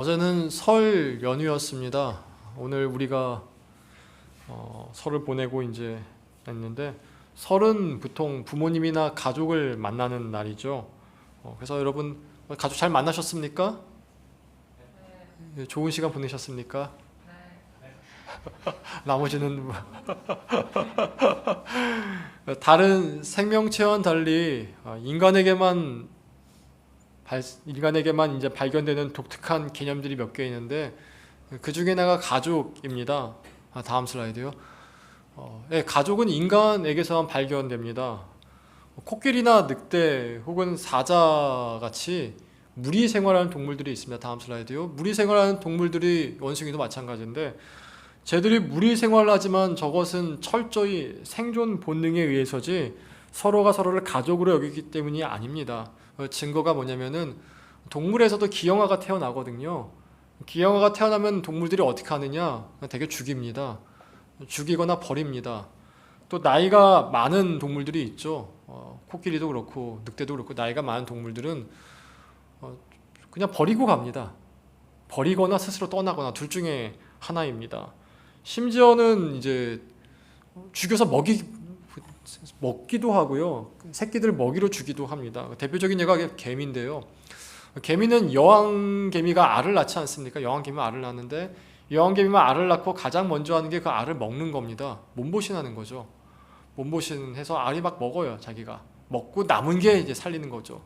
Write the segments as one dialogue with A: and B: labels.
A: 어제는 설 연휴였습니다. 오늘 우리가 설을 보내고 이제 했는데 설은 보통 부모님이나 가족을 만나는 날이죠. 그래서 여러분 가족 잘 만나셨습니까? 네. 좋은 시간 보내셨습니까? 나머지는 다른 생명체와는 달리 인간에게만 이제 발견되는 독특한 개념들이 몇 개 있는데 그 중에 하나가 가족입니다. 다음 슬라이드요. 네, 가족은 인간에게서만 발견됩니다. 코끼리나 늑대 혹은 사자 같이 무리 생활하는 동물들이 있습니다. 다음 슬라이드요. 무리 생활하는 동물들이 원숭이도 마찬가지인데 쟤들이 무리 생활을 하지만 저것은 철저히 생존 본능에 의해서지 서로가 서로를 가족으로 여기기 때문이 아닙니다. 증거가 뭐냐면은 동물에서도 기형아가 태어나거든요. 기형아가 태어나면 동물들이 어떻게 하느냐? 되게 죽입니다. 죽이거나 버립니다. 또 나이가 많은 동물들이 있죠. 코끼리도 그렇고 늑대도 그렇고 나이가 많은 동물들은 그냥 버리고 갑니다. 버리거나 스스로 떠나거나 둘 중에 하나입니다. 심지어는 이제 죽여서 먹기도 하고요. 새끼들 먹이로 주기도 합니다. 대표적인 예가 개미인데요. 개미는 여왕개미가 알을 낳지 않습니까? 여왕개미가 알을 낳는데 여왕개미가 알을 낳고 가장 먼저 하는 게 그 알을 먹는 겁니다. 몸보신하는 거죠. 몸보신해서 알이 막 먹어요. 자기가 먹고 남은 게 이제 살리는 거죠.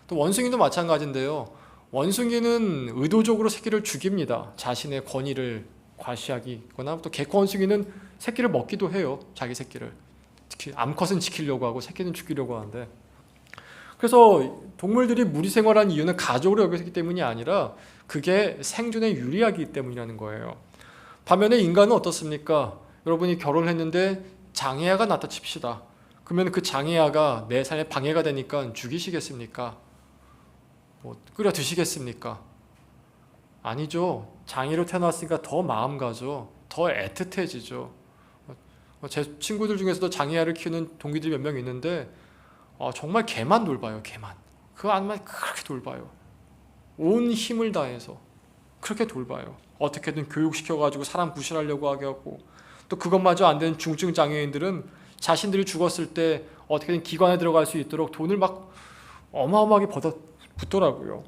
A: 또 원숭이도 마찬가지인데요. 원숭이는 의도적으로 새끼를 죽입니다. 자신의 권위를 과시하기거나 또 개코 원숭이는 새끼를 먹기도 해요. 자기 새끼를. 특히 암컷은 지키려고 하고 새끼는 죽이려고 하는데, 그래서 동물들이 무리 생활하는 이유는 가족으로 여기기 때문이 아니라 그게 생존에 유리하기 때문이라는 거예요. 반면에 인간은 어떻습니까? 여러분이 결혼했는데 장애아가 낳다 칩시다. 그러면 그 장애아가 내 삶에 방해가 되니까 죽이시겠습니까? 끓여 드시겠습니까? 아니죠. 장애로 태어났으니까 더 마음 가죠. 더 애틋해지죠. 제 친구들 중에서도 장애아를 키우는 동기들이 몇 명 있는데 정말 개만 돌봐요. 개만. 그 안만 그렇게 돌봐요. 온 힘을 다해서 그렇게 돌봐요. 어떻게든 교육시켜가지고 사람 구실하려고 하게 하고, 또 그것마저 안 되는 중증 장애인들은 자신들이 죽었을 때 어떻게든 기관에 들어갈 수 있도록 돈을 막 어마어마하게 붓더라고요.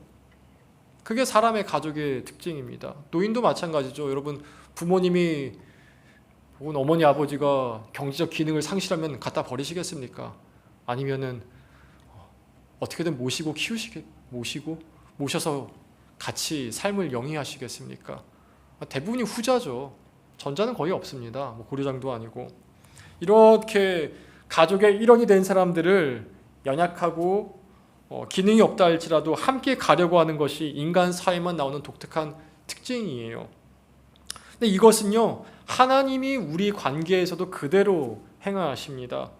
A: 그게 사람의 가족의 특징입니다. 노인도 마찬가지죠. 여러분 부모님이 혹은 어머니 아버지가 경제적 기능을 상실하면 갖다 버리시겠습니까? 아니면은 어떻게든 모셔서 같이 삶을 영위하시겠습니까? 대부분이 후자죠. 전자는 거의 없습니다. 고려장도 아니고. 이렇게 가족의 일원이 된 사람들을 연약하고 기능이 없다 할지라도 함께 가려고 하는 것이 인간 사회만 나오는 독특한 특징이에요. 근데 이것은요, 하나님이 우리 관계에서도 그대로 행하십니다.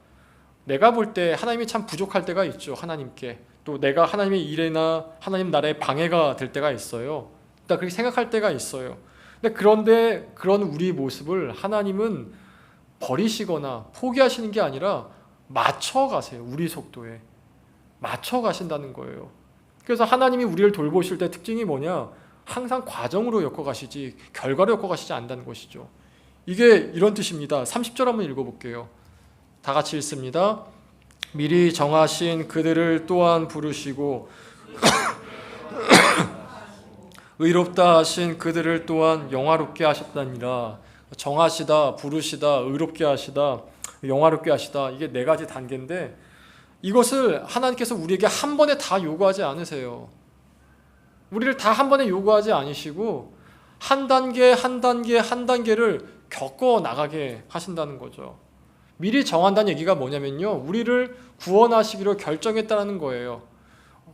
A: 내가 볼 때 하나님이 참 부족할 때가 있죠. 하나님께. 또 내가 하나님의 일에나 하나님 나라에 방해가 될 때가 있어요. 나 그렇게 생각할 때가 있어요. 그런데 그런 우리 모습을 하나님은 버리시거나 포기하시는 게 아니라 맞춰가세요. 우리 속도에 맞춰가신다는 거예요. 그래서 하나님이 우리를 돌보실 때 특징이 뭐냐? 항상 과정으로 엮어가시지 결과로 엮어가시지 않는다는 것이죠. 이게 이런 뜻입니다. 30절 한번 읽어볼게요. 다 같이 읽습니다. 미리 정하신 그들을 또한 부르시고 의롭다 하신 그들을 또한 영화롭게 하셨다니라. 정하시다, 부르시다, 의롭게 하시다, 영화롭게 하시다. 이게 네 가지 단계인데 이것을 하나님께서 우리에게 한 번에 다 요구하지 않으세요. 우리를 다 한 번에 요구하지 않으시고 한 단계 한 단계 한 단계를 겪어 나가게 하신다는 거죠. 미리 정한다는 얘기가 뭐냐면요, 우리를 구원하시기로 결정했다는 거예요.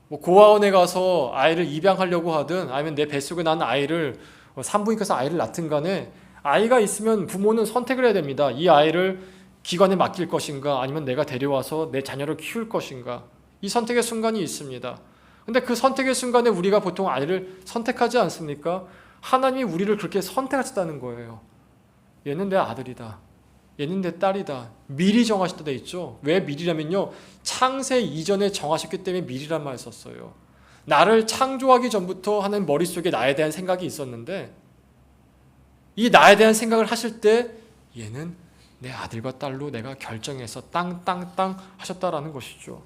A: 고아원에 가서 아이를 입양하려고 하든 아니면 내 뱃속에 난 아이를 산부인과에서 아이를 낳든 간에 아이가 있으면 부모는 선택을 해야 됩니다. 이 아이를 기관에 맡길 것인가 아니면 내가 데려와서 내 자녀를 키울 것인가. 이 선택의 순간이 있습니다. 근데 그 선택의 순간에 우리가 보통 아이를 선택하지 않습니까? 하나님이 우리를 그렇게 선택하셨다는 거예요. 얘는 내 아들이다. 얘는 내 딸이다. 미리 정하셨다 돼 있죠. 왜 미리라면요, 창세 이전에 정하셨기 때문에 미리란 말을 썼어요. 나를 창조하기 전부터 하나님 머릿속에 나에 대한 생각이 있었는데 이 나에 대한 생각을 하실 때 얘는 내 아들과 딸로 내가 결정해서 땅땅땅 하셨다라는 것이죠.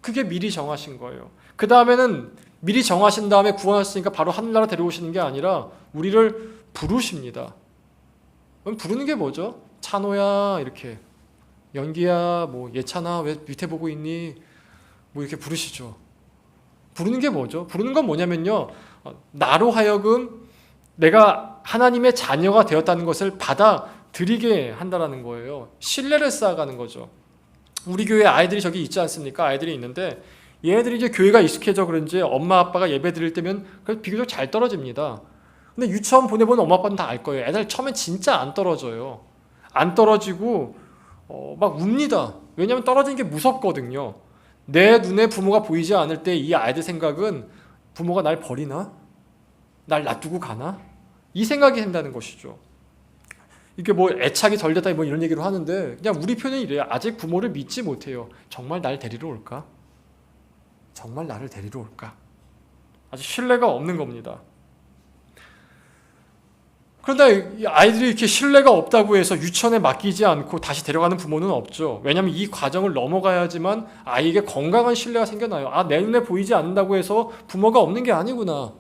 A: 그게 미리 정하신 거예요. 그 다음에는 미리 정하신 다음에 구원하셨으니까 바로 하늘나라 데려오시는 게 아니라 우리를 부르십니다. 그럼 부르는 게 뭐죠? 찬호야 이렇게, 연기야 뭐 예찬아 왜 밑에 보고 있니? 뭐 이렇게 부르시죠. 부르는 게 뭐죠? 부르는 건 뭐냐면요, 나로 하여금 내가 하나님의 자녀가 되었다는 것을 받아들이게 한다라는 거예요. 신뢰를 쌓아가는 거죠. 우리 교회 아이들이 저기 있지 않습니까? 아이들이 있는데 얘네들이 이제 교회가 익숙해져 그런지 엄마 아빠가 예배 드릴 때면 비교적 잘 떨어집니다. 근데 유치원 보내본 엄마 아빠는 다 알 거예요. 애들 처음엔 진짜 안 떨어져요. 안 떨어지고 막 웁니다. 왜냐하면 떨어지는 게 무섭거든요. 내 눈에 부모가 보이지 않을 때 이 아이들 생각은 부모가 날 버리나? 날 놔두고 가나? 이 생각이 된다는 것이죠. 이게 뭐 애착이 덜 됐다 뭐 이런 얘기를 하는데 그냥 우리 표현은 이래요. 아직 부모를 믿지 못해요. 정말 날 데리러 올까? 정말 나를 데리러 올까? 아직 신뢰가 없는 겁니다. 그런데 이 아이들이 이렇게 신뢰가 없다고 해서 유치원에 맡기지 않고 다시 데려가는 부모는 없죠. 왜냐하면 이 과정을 넘어가야지만 아이에게 건강한 신뢰가 생겨나요. 아, 내 눈에 보이지 않는다고 해서 부모가 없는 게 아니구나.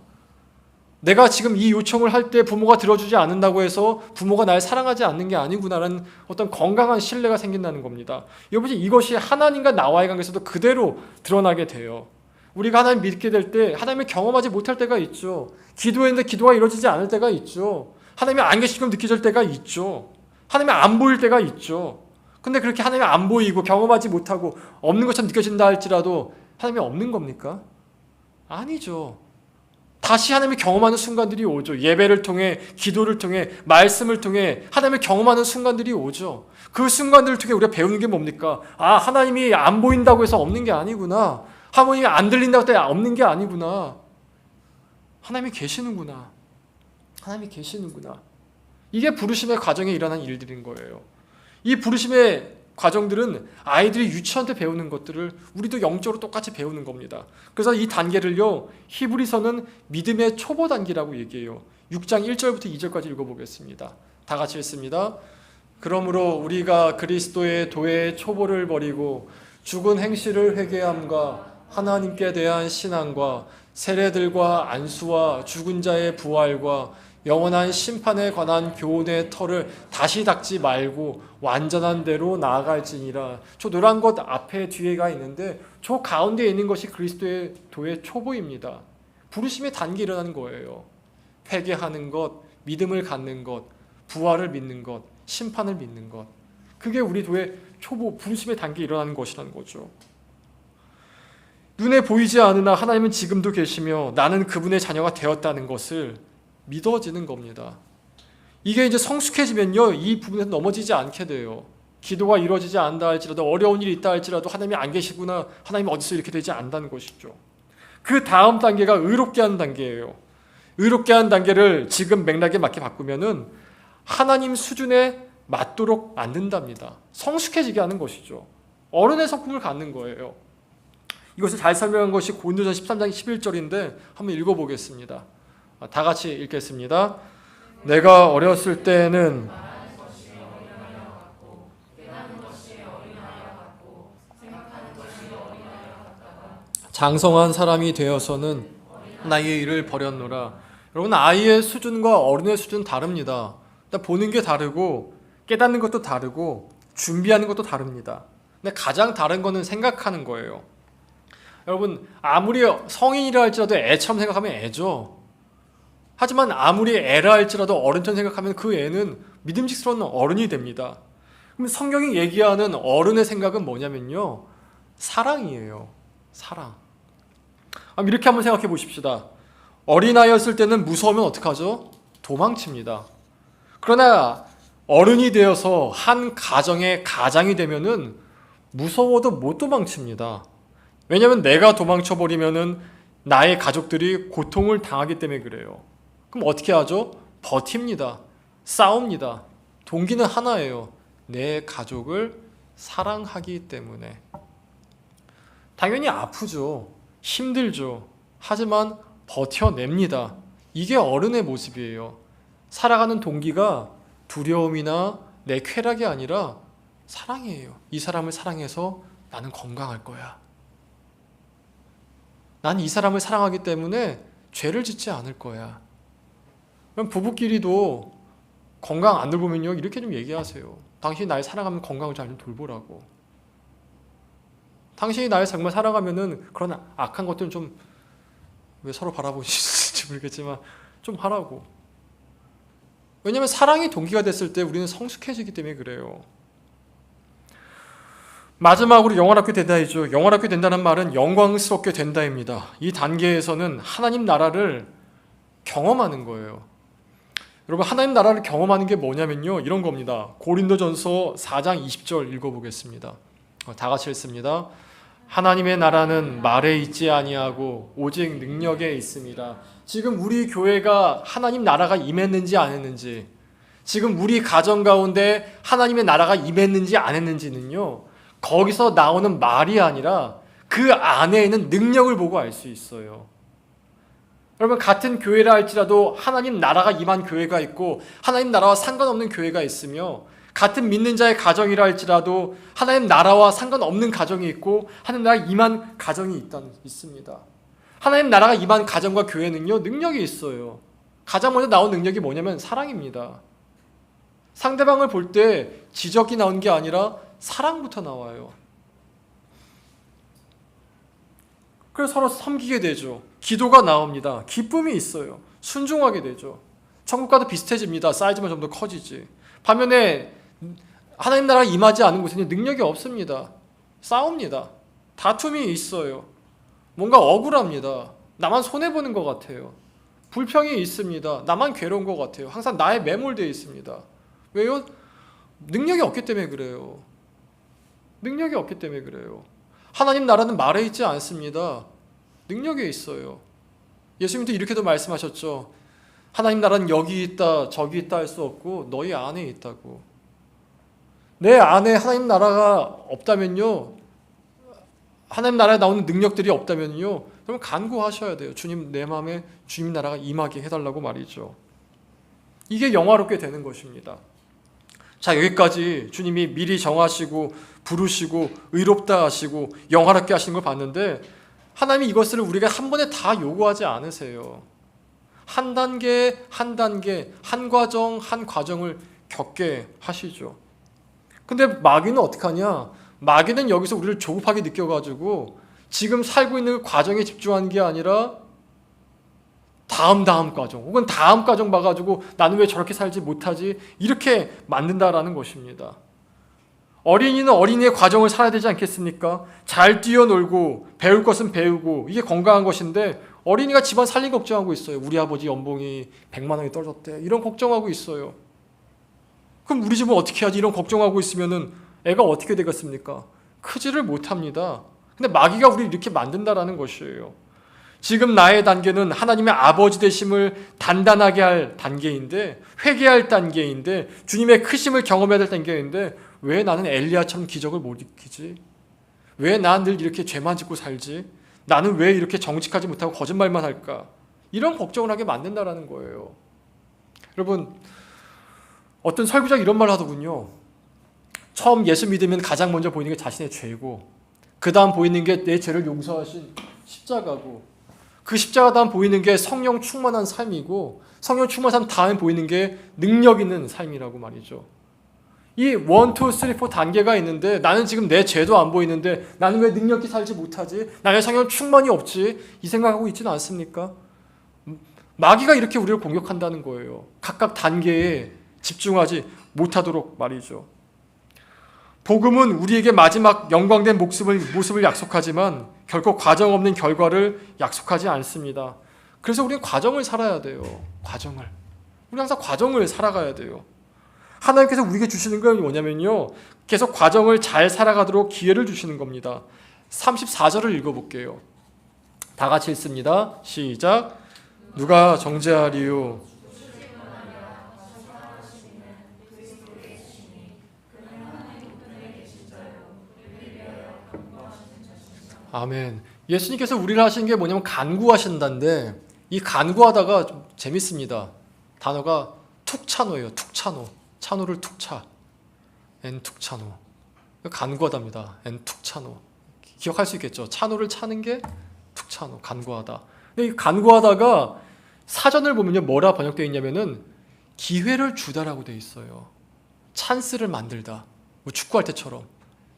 A: 내가 지금 이 요청을 할 때 부모가 들어주지 않는다고 해서 부모가 날 사랑하지 않는 게 아니구나라는 어떤 건강한 신뢰가 생긴다는 겁니다. 여러분, 이것이 하나님과 나와의 관계에서도 그대로 드러나게 돼요. 우리가 하나님 믿게 될 때 하나님을 경험하지 못할 때가 있죠. 기도했는데 기도가 이루어지지 않을 때가 있죠. 하나님이 안 계시금 느껴질 때가 있죠. 하나님이 안 보일 때가 있죠. 근데 그렇게 하나님이 안 보이고 경험하지 못하고 없는 것처럼 느껴진다 할지라도 하나님이 없는 겁니까? 아니죠. 다시 하나님을 경험하는 순간들이 오죠. 예배를 통해, 기도를 통해, 말씀을 통해 하나님을 경험하는 순간들이 오죠. 그 순간들을 통해 우리가 배우는 게 뭡니까? 아, 하나님이 안 보인다고 해서 없는 게 아니구나. 하나님이 안 들린다고 해서 없는 게 아니구나. 하나님이 계시는구나. 하나님이 계시는구나. 이게 부르심의 과정에 일어난 일들인 거예요. 이 부르심의 과정들은 아이들이 유치원 때 배우는 것들을 우리도 영적으로 똑같이 배우는 겁니다. 그래서 이 단계를요, 히브리서는 믿음의 초보 단계라고 얘기해요. 6장 1절부터 2절까지 읽어보겠습니다. 다 같이 읽습니다. 그러므로 우리가 그리스도의 도의 초보를 버리고 죽은 행실을 회개함과 하나님께 대한 신앙과 세례들과 안수와 죽은 자의 부활과 영원한 심판에 관한 교훈의 터를 다시 닦지 말고 완전한 대로 나아갈지니라. 저 노란 것 앞에 뒤에가 있는데 저 가운데 있는 것이 그리스도의 도의 초보입니다. 부르심의 단계 일어나는 거예요. 회개하는 것, 믿음을 갖는 것, 부활을 믿는 것, 심판을 믿는 것. 그게 우리 도의 초보, 부르심의 단계 일어나는 것이라는 거죠. 눈에 보이지 않으나 하나님은 지금도 계시며 나는 그분의 자녀가 되었다는 것을 믿어지는 겁니다. 이게 이제 성숙해지면요, 이 부분에서 넘어지지 않게 돼요. 기도가 이루어지지 않는다 할지라도, 어려운 일이 있다 할지라도 하나님이 안 계시구나, 하나님이 어디서 이렇게 되지 않는다는 것이죠. 그 다음 단계가 의롭게 하는 단계예요. 의롭게 하는 단계를 지금 맥락에 맞게 바꾸면은 하나님 수준에 맞도록 만든답니다. 성숙해지게 하는 것이죠. 어른의 성품을 갖는 거예요. 이것을 잘 설명한 것이 고린도전서 13장 11절인데 한번 읽어보겠습니다. 다 같이 읽겠습니다. 내가 어렸을 때는 장성한 사람이 되어서는 나의 일을 버렸노라. 여러분, 아이의 수준과 어른의 수준은 다릅니다. 일단 보는 게 다르고 깨닫는 것도 다르고 준비하는 것도 다릅니다. 근데 가장 다른 거는 생각하는 거예요. 여러분, 아무리 성인이라 할지라도 애처럼 생각하면 애죠. 하지만 아무리 애라 할지라도 어른처럼 생각하면 그 애는 믿음직스러운 어른이 됩니다. 그럼 성경이 얘기하는 어른의 생각은 뭐냐면요, 사랑이에요. 사랑. 이렇게 한번 생각해 보십시다. 어린아이였을 때는 무서우면 어떡하죠? 도망칩니다. 그러나 어른이 되어서 한 가정의 가장이 되면은 무서워도 못 도망칩니다. 왜냐하면 내가 도망쳐버리면은 나의 가족들이 고통을 당하기 때문에 그래요. 그럼 어떻게 하죠? 버팁니다. 싸웁니다. 동기는 하나예요. 내 가족을 사랑하기 때문에. 당연히 아프죠. 힘들죠. 하지만 버텨냅니다. 이게 어른의 모습이에요. 살아가는 동기가 두려움이나 내 쾌락이 아니라 사랑이에요. 이 사람을 사랑해서 나는 건강할 거야. 난 이 사람을 사랑하기 때문에 죄를 짓지 않을 거야. 그럼 부부끼리도 건강 안 돌보면요, 이렇게 좀 얘기하세요. 당신이 날 사랑하면 건강을 잘 좀 돌보라고. 당신이 날 정말 사랑하면은 그런 악한 것들은 좀, 왜 서로 바라보시는지 모르겠지만 좀 하라고. 왜냐하면 사랑이 동기가 됐을 때 우리는 성숙해지기 때문에 그래요. 마지막으로 영원하게 된다이죠. 영원하게 된다는 말은 영광스럽게 된다입니다. 이 단계에서는 하나님 나라를 경험하는 거예요. 여러분, 하나님 나라를 경험하는 게 뭐냐면요, 이런 겁니다. 고린도전서 4장 20절 읽어보겠습니다. 다 같이 읽습니다. 하나님의 나라는 말에 있지 아니하고 오직 능력에 있습니다. 지금 우리 교회가 하나님 나라가 임했는지 안 했는지, 지금 우리 가정 가운데 하나님의 나라가 임했는지 안 했는지는요, 거기서 나오는 말이 아니라 그 안에 있는 능력을 보고 알 수 있어요. 여러분, 같은 교회라 할지라도 하나님 나라가 임한 교회가 있고 하나님 나라와 상관없는 교회가 있으며, 같은 믿는 자의 가정이라 할지라도 하나님 나라와 상관없는 가정이 있고 하나님 나라가 임한 가정이 있습니다. 하나님 나라가 임한 가정과 교회는요, 능력이 있어요. 가장 먼저 나온 능력이 뭐냐면 사랑입니다. 상대방을 볼 때 지적이 나오는 게 아니라 사랑부터 나와요. 그래서 서로 섬기게 되죠. 기도가 나옵니다. 기쁨이 있어요. 순종하게 되죠. 천국과도 비슷해집니다. 사이즈만 좀 더 커지지. 반면에 하나님 나라가 임하지 않은 곳에는 능력이 없습니다. 싸웁니다. 다툼이 있어요. 뭔가 억울합니다. 나만 손해보는 것 같아요. 불평이 있습니다. 나만 괴로운 것 같아요. 항상 나에 매몰되어 있습니다. 왜요? 능력이 없기 때문에 그래요. 능력이 없기 때문에 그래요. 하나님 나라는 말에 있지 않습니다. 능력에 있어요. 예수님도 이렇게도 말씀하셨죠. 하나님 나라는 여기 있다 저기 있다 할 수 없고 너희 안에 있다고. 내 안에 하나님 나라가 없다면요, 하나님 나라에 나오는 능력들이 없다면요, 그럼 간구하셔야 돼요. 주님, 내 마음에 주님 나라가 임하게 해달라고 말이죠. 이게 영화롭게 되는 것입니다. 자, 여기까지 주님이 미리 정하시고 부르시고 의롭다 하시고 영화롭게 하시는 걸 봤는데, 하나님이 이것을 우리가 한 번에 다 요구하지 않으세요. 한 단계 한 단계, 한 과정 한 과정을 겪게 하시죠. 근데 마귀는 어떻게 하냐? 마귀는 여기서 우리를 조급하게 느껴가지고 지금 살고 있는 과정에 집중하는 게 아니라 다음 과정 혹은 다음 과정 봐가지고 나는 왜 저렇게 살지 못하지? 이렇게 만든다라는 것입니다. 어린이는 어린이의 과정을 살아야 되지 않겠습니까? 잘 뛰어놀고 배울 것은 배우고 이게 건강한 것인데, 어린이가 집안 살림 걱정하고 있어요. 우리 아버지 연봉이 100만 원이 떨어졌대. 이런 걱정하고 있어요. 그럼 우리 집은 어떻게 하지? 이런 걱정하고 있으면은 애가 어떻게 되겠습니까? 크지를 못합니다. 근데 마귀가 우리를 이렇게 만든다라는 것이에요. 지금 나의 단계는 하나님의 아버지 되심을 단단하게 할 단계인데, 회개할 단계인데, 주님의 크심을 경험해야 될 단계인데, 왜 나는 엘리야처럼 기적을 못 일으키지? 왜 난 늘 이렇게 죄만 짓고 살지? 나는 왜 이렇게 정직하지 못하고 거짓말만 할까? 이런 걱정을 하게 만든다라는 거예요. 여러분, 어떤 설교자가 이런 말을 하더군요. 처음 예수 믿으면 가장 먼저 보이는 게 자신의 죄고, 그 다음 보이는 게 내 죄를 용서하신 십자가고, 그 십자가 다음 보이는 게 성령 충만한 삶이고, 성령 충만한 삶 다음에 보이는 게 능력 있는 삶이라고 말이죠. 이 1, 2, 3, 4 단계가 있는데, 나는 지금 내 죄도 안 보이는데 나는 왜 능력 있게 살지 못하지? 나의 성령 충만이 없지? 이 생각하고 있지는 않습니까? 마귀가 이렇게 우리를 공격한다는 거예요. 각각 단계에 집중하지 못하도록 말이죠. 복음은 우리에게 마지막 영광된 모습을 약속하지만 결코 과정 없는 결과를 약속하지 않습니다. 그래서 우리는 과정을 살아야 돼요. 과정을. 우리 항상 과정을 살아가야 돼요. 하나님께서 우리에게 주시는 건 뭐냐면요, 계속 과정을 잘 살아가도록 기회를 주시는 겁니다. 34절을 읽어볼게요. 다 같이 읽습니다. 시작. 누가 정죄하리요? 아멘. 예수님께서 우리를 하신 게 뭐냐면 간구하신다는데, 이 간구하다가 좀 재밌습니다. 단어가 툭차노예요. 툭차노. 차노를 툭차. 엔 툭차노. 간구하답니다. 엔 툭차노. 기억할 수 있겠죠. 차노를 차는 게 툭차노. 간구하다. 근데 이 간구하다가 사전을 보면요, 뭐라 번역되어 있냐면은 기회를 주다라고 되어 있어요. 찬스를 만들다. 뭐 축구할 때처럼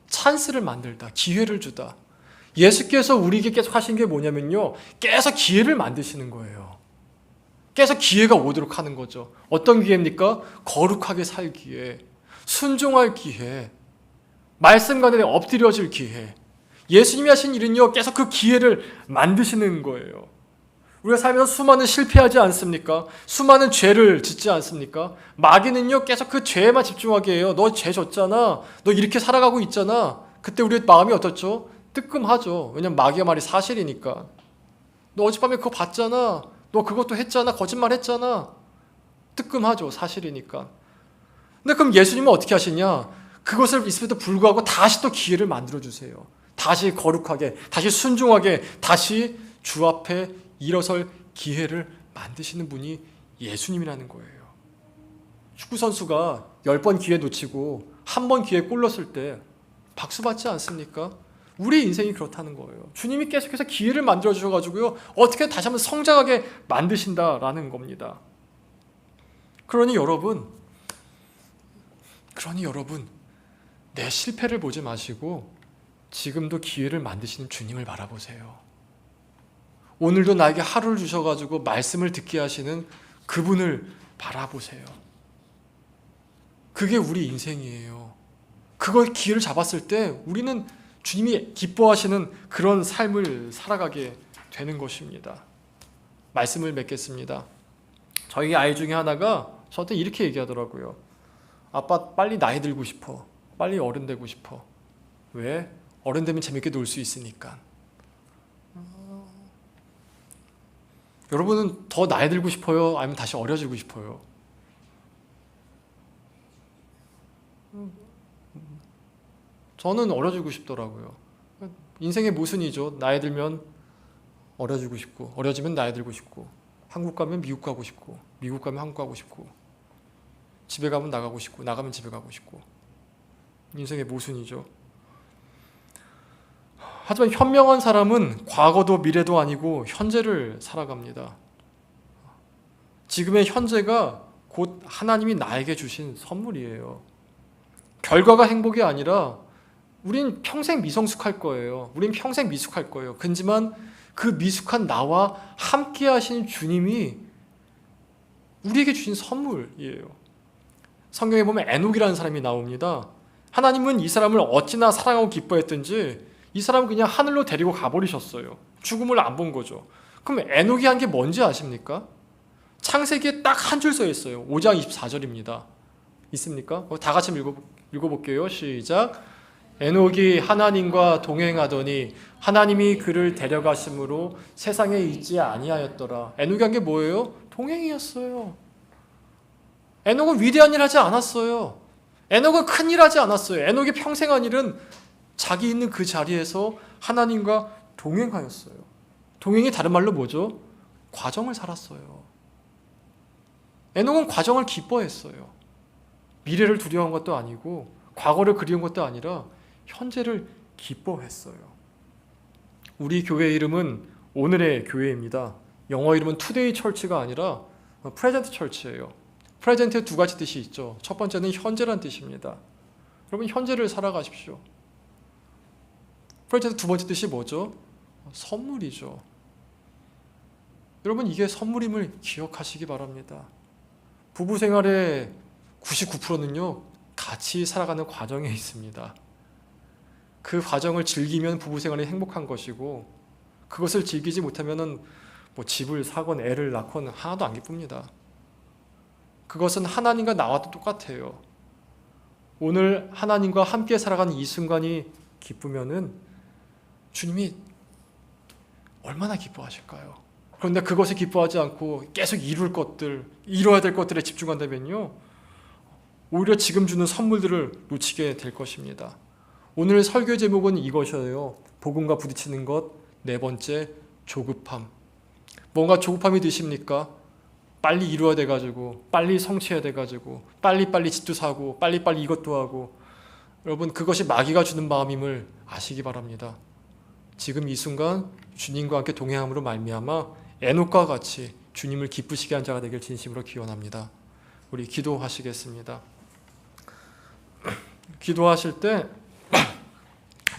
A: 찬스를 만들다. 기회를 주다. 예수께서 우리에게 계속 하신 게 뭐냐면요, 계속 기회를 만드시는 거예요. 계속 기회가 오도록 하는 거죠. 어떤 기회입니까? 거룩하게 살 기회, 순종할 기회, 말씀 가운데 엎드려질 기회. 예수님이 하신 일은요, 계속 그 기회를 만드시는 거예요. 우리가 살면서 수많은 실패하지 않습니까? 수많은 죄를 짓지 않습니까? 마귀는요, 계속 그 죄에만 집중하게 해요. 너 죄 졌잖아. 너 이렇게 살아가고 있잖아. 그때 우리의 마음이 어떻죠? 뜨끔하죠. 왜냐면 마귀의 말이 사실이니까. 너 어젯밤에 그거 봤잖아. 너 그것도 했잖아. 거짓말 했잖아. 뜨끔하죠. 사실이니까. 근데 그럼 예수님은 어떻게 하시냐? 그것을 있음에도 불구하고 다시 또 기회를 만들어주세요. 다시 거룩하게, 다시 순종하게, 다시 주 앞에 일어설 기회를 만드시는 분이 예수님이라는 거예요. 축구선수가 10번 기회 놓치고 한 번 기회 골 넣었을 때 박수 받지 않습니까? 우리 인생이 그렇다는 거예요. 주님이 계속해서 기회를 만들어 주셔가지고요, 어떻게 다시 한번 성장하게 만드신다라는 겁니다. 그러니 여러분, 내 실패를 보지 마시고 지금도 기회를 만드시는 주님을 바라보세요. 오늘도 나에게 하루를 주셔가지고 말씀을 듣게 하시는 그분을 바라보세요. 그게 우리 인생이에요. 그걸 기회를 잡았을 때 우리는 주님이 기뻐하시는 그런 삶을 살아가게 되는 것입니다. 말씀을 맺겠습니다. 저희 아이 중에 하나가 저한테 이렇게 얘기하더라고요. 아빠, 빨리 나이 들고 싶어. 빨리 어른 되고 싶어. 왜? 어른 되면 재밌게 놀 수 있으니까. 여러분은 더 나이 들고 싶어요? 아니면 다시 어려지고 싶어요? 저는 어려지고 싶더라고요. 인생의 모순이죠. 나이 들면 어려지고 싶고, 어려지면 나이 들고 싶고, 한국 가면 미국 가고 싶고, 미국 가면 한국 가고 싶고, 집에 가면 나가고 싶고, 나가면 집에 가고 싶고. 인생의 모순이죠. 하지만 현명한 사람은 과거도 미래도 아니고 현재를 살아갑니다. 지금의 현재가 곧 하나님이 나에게 주신 선물이에요. 결과가 행복이 아니라 우린 평생 미성숙할 거예요. 우린 평생 미숙할 거예요. 하지만 그 미숙한 나와 함께 하시는 주님이 우리에게 주신 선물이에요. 성경에 보면 에녹이라는 사람이 나옵니다. 하나님은 이 사람을 어찌나 사랑하고 기뻐했든지 이 사람은 그냥 하늘로 데리고 가버리셨어요. 죽음을 안 본 거죠. 그럼 에녹이 한 게 뭔지 아십니까? 창세기에 딱 한 줄 써 있어요. 5장 24절입니다. 있습니까? 다 같이 읽어볼게요. 시작. 에녹이 하나님과 동행하더니 하나님이 그를 데려가심으로 세상에 있지 아니하였더라. 에녹이 한 게 뭐예요? 동행이었어요. 에녹은 위대한 일 하지 않았어요. 에녹은 큰 일 하지 않았어요. 에녹이 평생 한 일은 자기 있는 그 자리에서 하나님과 동행하였어요. 동행이 다른 말로 뭐죠? 과정을 살았어요. 에녹은 과정을 기뻐했어요. 미래를 두려워한 것도 아니고 과거를 그리운 것도 아니라 현재를 기뻐했어요. 우리 교회 이름은 오늘의 교회입니다. 영어 이름은 투데이 철치가 아니라 프레젠트 철치예요. 프레젠트에 두 가지 뜻이 있죠. 첫 번째는 현재란 뜻입니다. 여러분, 현재를 살아가십시오. 프레젠트 두 번째 뜻이 뭐죠? 선물이죠. 여러분, 이게 선물임을 기억하시기 바랍니다. 부부 생활의 99%는요, 같이 살아가는 과정에 있습니다. 그 과정을 즐기면 부부 생활이 행복한 것이고, 그것을 즐기지 못하면은 뭐 집을 사건 애를 낳건 하나도 안 기쁩니다. 그것은 하나님과 나와도 똑같아요. 오늘 하나님과 함께 살아가는 이 순간이 기쁘면은 주님이 얼마나 기뻐하실까요? 그런데 그것을 기뻐하지 않고 계속 이뤄야 될 것들에 집중한다면요, 오히려 지금 주는 선물들을 놓치게 될 것입니다. 오늘 설교 제목은 이것이에요. 복음과 부딪히는 것, 네 번째, 조급함. 뭔가 조급함이 드십니까? 빨리 이루어야 돼가지고, 빨리 성취해야 돼가지고, 빨리빨리 집도 사고, 빨리빨리 이것도 하고. 여러분, 그것이 마귀가 주는 마음임을 아시기 바랍니다. 지금 이 순간 주님과 함께 동행함으로 말미암아 에녹과 같이 주님을 기쁘시게 한 자가 되길 진심으로 기원합니다. 우리 기도하시겠습니다. 기도하실 때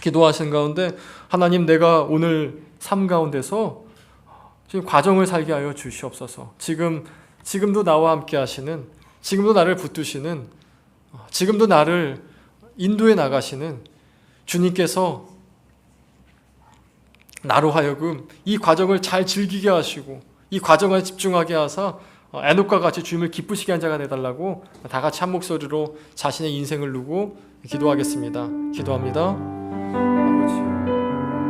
A: 기도하시는 가운데 하나님, 내가 오늘 삶 가운데서 지금 과정을 살게 하여 주시옵소서. 지금도 나와 함께 하시는, 지금도 나를 붙드시는, 지금도 나를 인도해 나가시는 주님께서 나로 하여금 이 과정을 잘 즐기게 하시고 이 과정에 집중하게 하사 에녹과 같이 주님을 기쁘시게 한 자가 되달라고 다 같이 한 목소리로 자신의 인생을 누고 기도하겠습니다. 기도합니다.